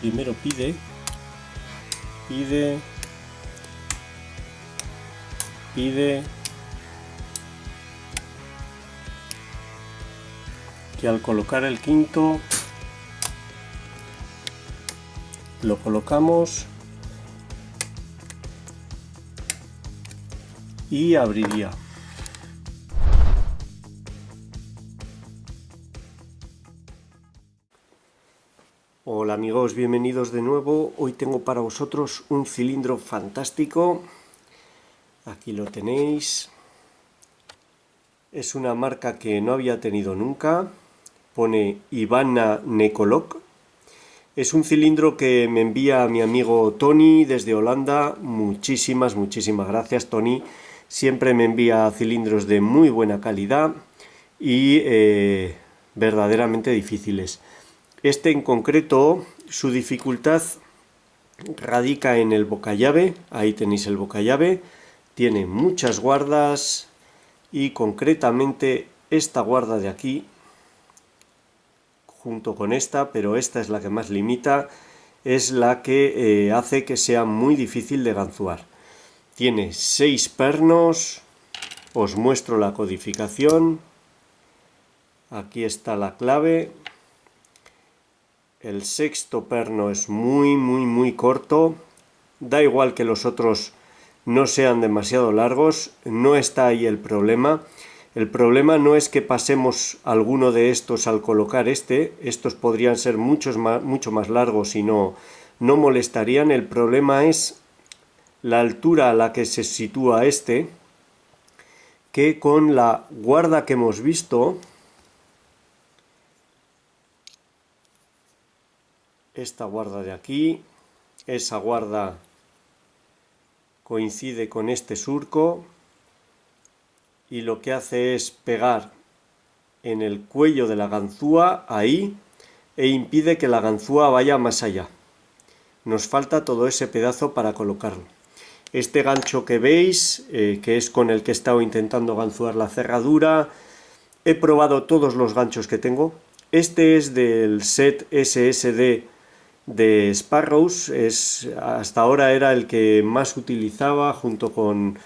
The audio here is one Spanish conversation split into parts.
primero pide que al colocar el quinto lo colocamos y abriría. Hola amigos, bienvenidos de nuevo. Hoy tengo para vosotros un cilindro fantástico. Aquí lo tenéis. Es una marca que no había tenido nunca. Pone Ivana Nekolok. Es un cilindro que me envía mi amigo Tony desde Holanda. Muchísimas gracias, Tony. Siempre me envía cilindros de muy buena calidad y verdaderamente difíciles. Este en concreto, su dificultad radica en el bocallave. Ahí tenéis el bocallave. Tiene muchas guardas y concretamente esta guarda de aquí, junto con esta, pero esta es la que más limita, es la que hace que sea muy difícil de ganzuar. Tiene 6 pernos, os muestro la codificación, aquí está la clave. El sexto perno es muy corto, da igual que los otros no sean demasiado largos, no está ahí el problema. El problema no es que pasemos alguno de estos al colocar estos podrían ser mucho más largos y no molestarían. El problema es la altura a la que se sitúa que con la guarda que hemos visto, esta guarda de aquí, esa guarda coincide con este surco y lo que hace es pegar en el cuello de la ganzúa ahí e impide que la ganzúa vaya más allá. Nos falta todo ese pedazo para colocarlo. Este gancho que veis, que es con el que he estado intentando ganzuar la cerradura, he probado todos los ganchos que tengo. Este es del set SSD de Sparrows, hasta ahora era el que más utilizaba junto con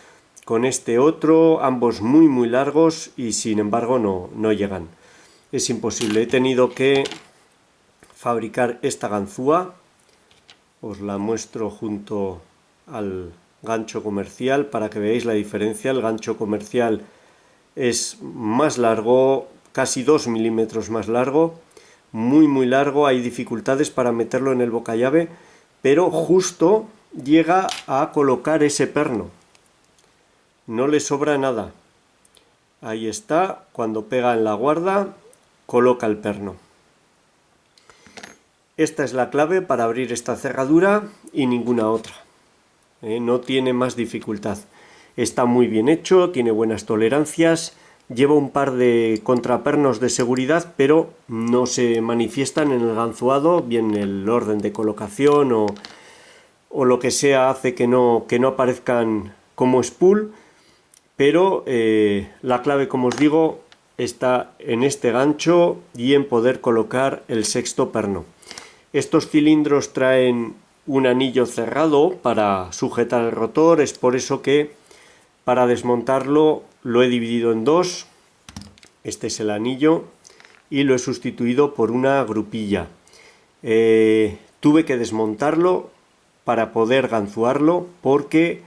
este otro, ambos muy largos y sin embargo no llegan. Es imposible, he tenido que fabricar esta ganzúa, os la muestro junto al gancho comercial para que veáis la diferencia. El gancho comercial es más largo, casi 2 milímetros más largo, muy largo, hay dificultades para meterlo en el bocallave, pero justo llega a colocar ese perno. No le sobra nada. Ahí está, cuando pega en la guarda, coloca el perno. Esta es la clave para abrir esta cerradura y ninguna otra. No tiene más dificultad. Está muy bien hecho, tiene buenas tolerancias, lleva un par de contrapernos de seguridad, pero no se manifiestan en el ganzuado, bien el orden de colocación o lo que sea hace que no aparezcan como spool. Pero la clave, como os digo, está en este gancho y en poder colocar el sexto perno. Estos cilindros traen un anillo cerrado para sujetar el rotor, es por eso que para desmontarlo lo he dividido en dos. Este es el anillo y lo he sustituido por una grupilla. Tuve que desmontarlo para poder ganzuarlo porque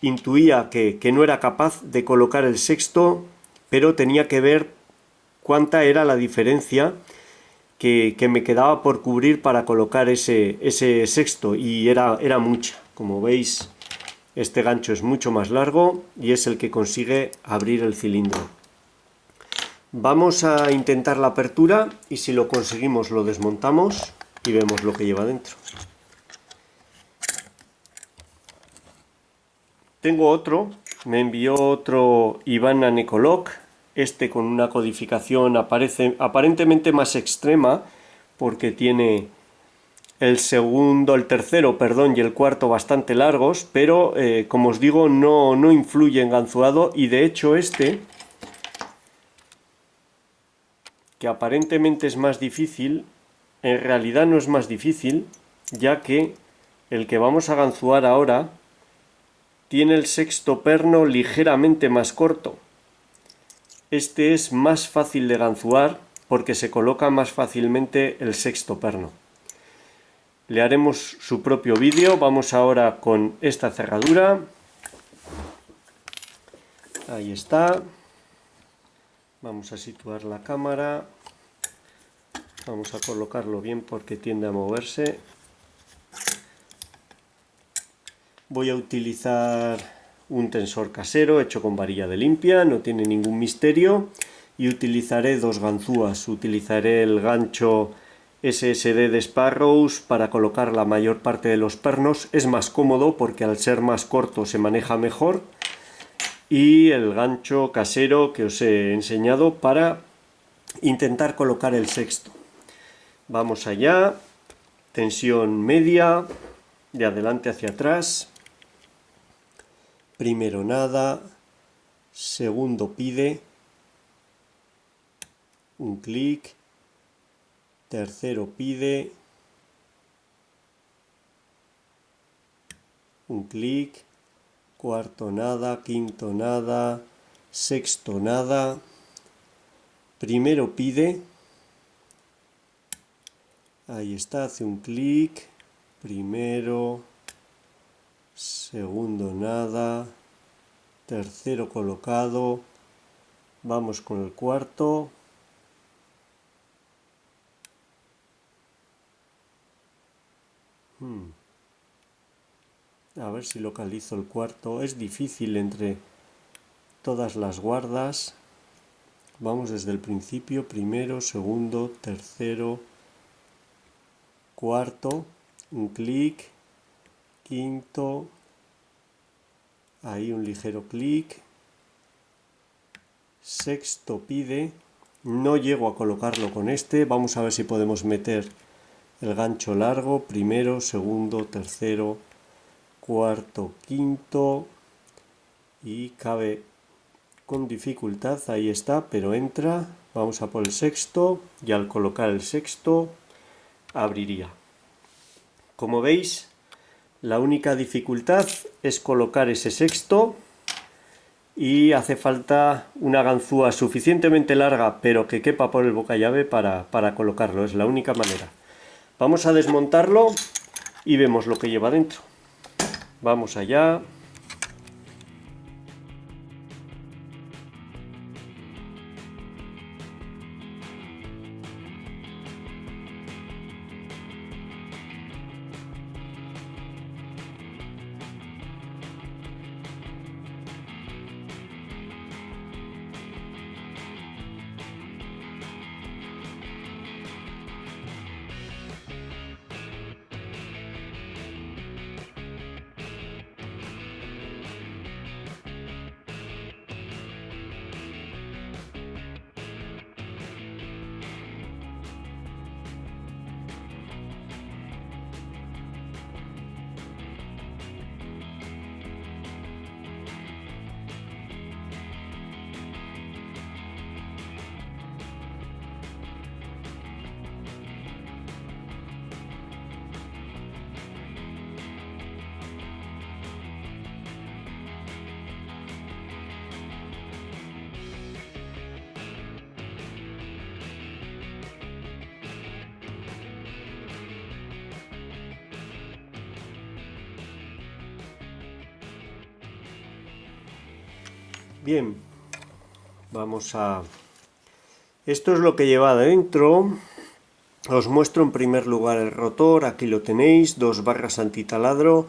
intuía que no era capaz de colocar el sexto, pero tenía que ver cuánta era la diferencia que me quedaba por cubrir para colocar ese sexto, y era mucha. Como veis, este gancho es mucho más largo y es el que consigue abrir el cilindro. Vamos a intentar la apertura y si lo conseguimos lo desmontamos y vemos lo que lleva dentro. Tengo otro, me envió otro Ivana Nekolok, con una codificación aparentemente más extrema, porque tiene el tercero y el cuarto bastante largos, pero como os digo, no influye en ganzuado, y de hecho que aparentemente es más difícil, en realidad no es más difícil, ya que el que vamos a ganzuar ahora tiene el sexto perno ligeramente más corto. Este es más fácil de ganzuar porque se coloca más fácilmente el sexto perno. Le haremos su propio vídeo. Vamos ahora con esta cerradura. Ahí está. Vamos a situar la cámara. Vamos a colocarlo bien porque tiende a moverse. Voy a utilizar un tensor casero hecho con varilla de limpia, no tiene ningún misterio. Y utilizaré dos ganzúas. Utilizaré el gancho SSD de Sparrows para colocar la mayor parte de los pernos. Es más cómodo porque al ser más corto se maneja mejor. Y el gancho casero que os he enseñado para intentar colocar el sexto. Vamos allá, tensión media, de adelante hacia atrás. Primero nada, segundo pide, un clic, tercero pide, un clic, cuarto nada, quinto nada, sexto nada, primero pide. Ahí está, hace un clic, primero, segundo nada, tercero colocado, vamos con el cuarto, a ver si localizo el cuarto, es difícil entre todas las guardas, vamos desde el principio, primero, segundo, tercero, cuarto, un clic, quinto, ahí un ligero clic, sexto pide, no llego a colocarlo con este, vamos a ver si podemos meter el gancho largo, primero, segundo, tercero, cuarto, quinto, y cabe con dificultad, ahí está, pero entra, vamos a por el sexto, y al colocar el sexto, abriría. Como veis, la única dificultad es colocar ese sexto y hace falta una ganzúa suficientemente larga pero que quepa por el bocallave para colocarlo, es la única manera. Vamos a desmontarlo y vemos lo que lleva dentro. Vamos allá. Bien, vamos a... Esto es lo que lleva adentro. Os muestro en primer lugar el rotor, aquí lo tenéis, dos barras antitaladro,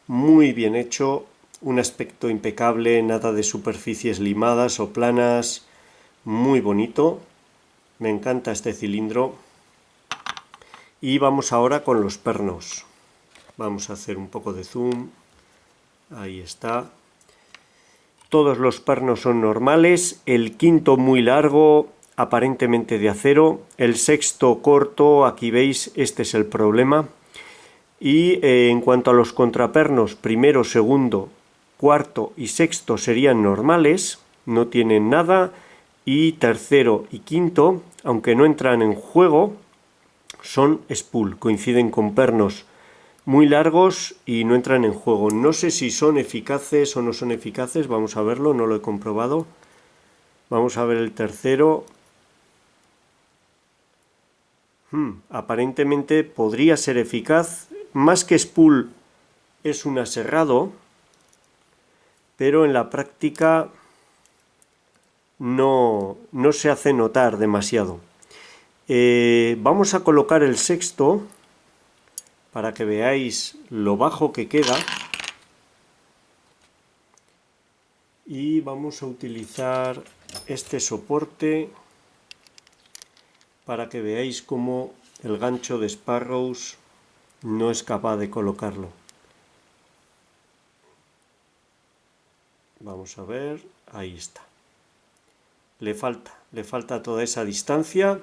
muy bien hecho, un aspecto impecable, nada de superficies limadas o planas, muy bonito, me encanta este cilindro. Y vamos ahora con los pernos, vamos a hacer un poco de zoom, ahí está. Todos los pernos son normales, el quinto muy largo, aparentemente de acero, el sexto corto, aquí veis, este es el problema. Y en cuanto a los contrapernos, primero, segundo, cuarto y sexto serían normales, no tienen nada, y tercero y quinto, aunque no entran en juego, son spool, coinciden con pernos muy largos y no entran en juego. No sé si son eficaces o no son eficaces, vamos a verlo, no lo he comprobado. Vamos a ver el tercero. Aparentemente podría ser eficaz. Más que spool es un aserrado, pero en la práctica no se hace notar demasiado. Vamos a colocar el sexto para que veáis lo bajo que queda. Y vamos a utilizar este soporte para que veáis cómo el gancho de Sparrows no es capaz de colocarlo. Vamos a ver, ahí está. Le falta toda esa distancia,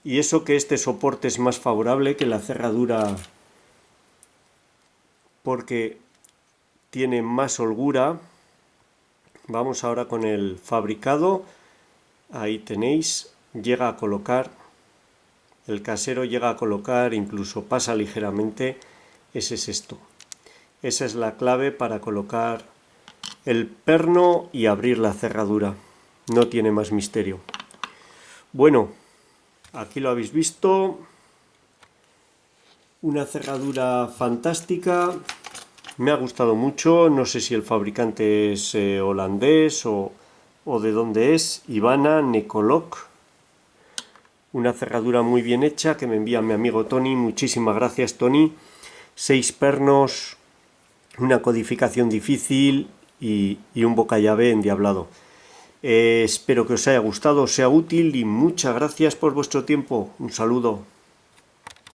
y eso que este soporte es más favorable que la cerradura porque tiene más holgura. Vamos ahora con el fabricado. Ahí tenéis, llega a colocar, el casero llega a colocar, incluso pasa ligeramente. Ese es esto. Esa es la clave para colocar el perno y abrir la cerradura. No tiene más misterio. Bueno, aquí lo habéis visto. Una cerradura fantástica. Me ha gustado mucho. No sé si el fabricante es holandés o de dónde es. Ivana Nekolok. Una cerradura muy bien hecha que me envía mi amigo Tony. Muchísimas gracias, Tony. 6 pernos, una codificación difícil y un bocallave endiablado. Espero que os haya gustado, os sea útil, y muchas gracias por vuestro tiempo. Un saludo.